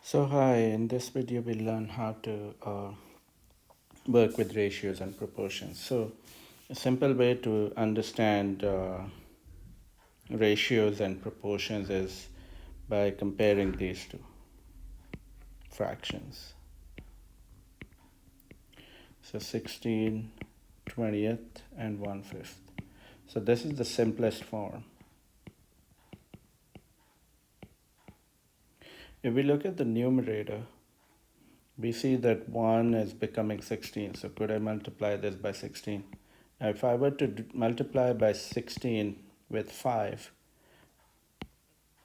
So hi, in this video we'll learn how to work with ratios and proportions. So a simple way to understand ratios and proportions is by comparing these two fractions. So 16/20 and 1/5. So this is the simplest form. If we look at the numerator, we see that 1 is becoming 16. So could I multiply this by 16? Now if I were to multiply by 16 with 5,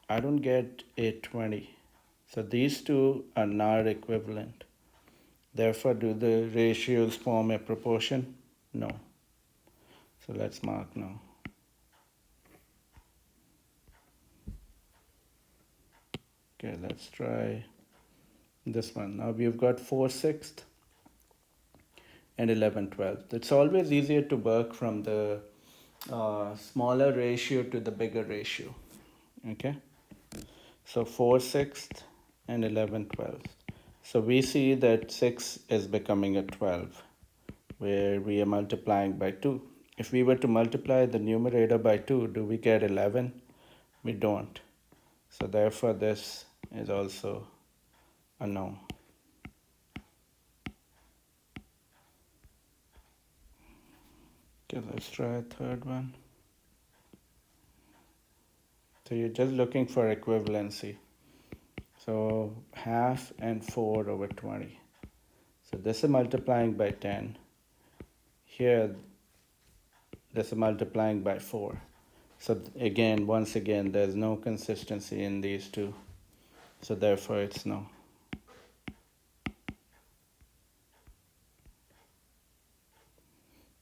I don't get 820. So these two are not equivalent. Therefore, do the ratios form a proportion? No. So let's mark no. Okay, let's try this one. Now we've got 4/6 and 11/12. It's always easier to work from the smaller ratio to the bigger ratio. Okay, so 4/6 and 11/12. So we see that 6 is becoming a 12, where we are multiplying by 2. If we were to multiply the numerator by 2, do we get 11? We don't. So therefore this is also a no. Okay, let's try a third one. So you're just looking for equivalency. So half and 4/20. So this is multiplying by 10. Here, this is multiplying by 4. So again, once again, there's no consistency in these two. So therefore it's no.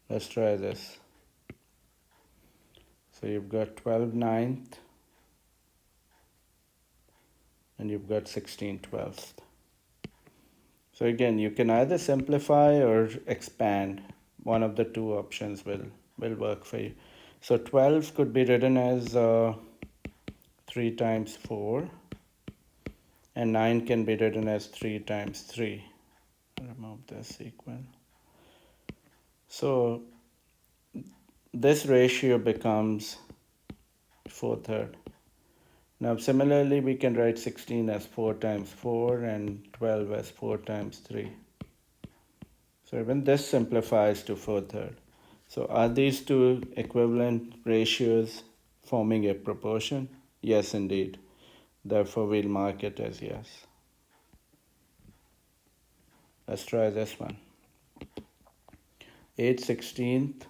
Let's try this. So you've got 12/9 and you've got 16/12. So again, you can either simplify or expand. One of the two options will work for you. So 12 could be written as 3 times 4, and 9 can be written as 3 times 3. Remove this equal. So this ratio becomes 4/3. Now similarly, we can write 16 as 4 times 4 and 12 as 4 times 3. So even this simplifies to 4/3. So are these two equivalent ratios forming a proportion? Yes, indeed. Therefore, we'll mark it as yes. Let's try this one. 8/16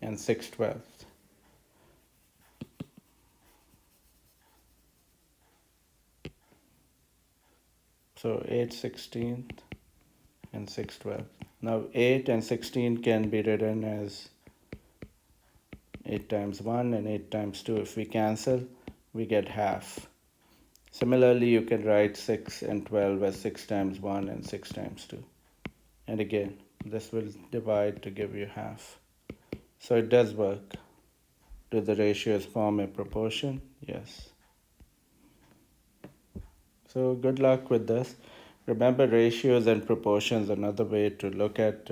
and 6/12. So 8/16 and 6/12. Now 8 and 16 can be written as 8 times 1 and 8 times 2. If we cancel, we get half. Similarly, you can write 6 and 12 as 6 times 1 and 6 times 2. And again, this will divide to give you half. So it does work. Do the ratios form a proportion? Yes. So good luck with this. Remember, ratios and proportions, another way to look at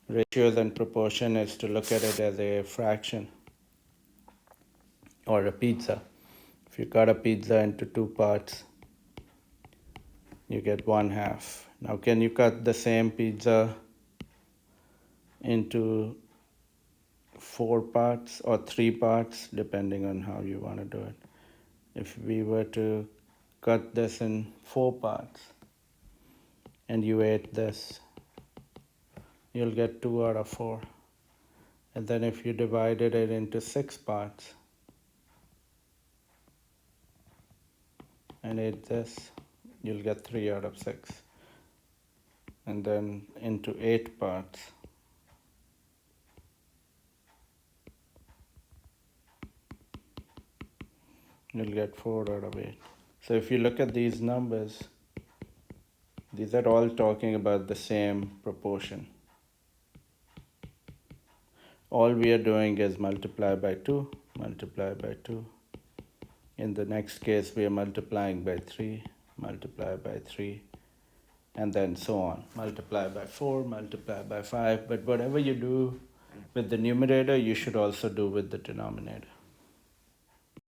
ratios and proportion is to look at it as a fraction or a pizza. If you cut a pizza into 2 parts, you get 1/2. Now can you cut the same pizza into 4 parts or 3 parts, depending on how you want to do it? If we were to cut this in 4 parts and you ate this, you'll get 2 out of 4. And then if you divided it into 6 parts and ate this, you'll get 3 out of 6. And then into 8 parts, you'll get 4 out of 8. So if you look at these numbers, these are all talking about the same proportion. All we are doing is multiply by 2, multiply by 2. In the next case, we are multiplying by 3, multiply by 3, and then so on. Multiply by 4, multiply by 5. But whatever you do with the numerator, you should also do with the denominator.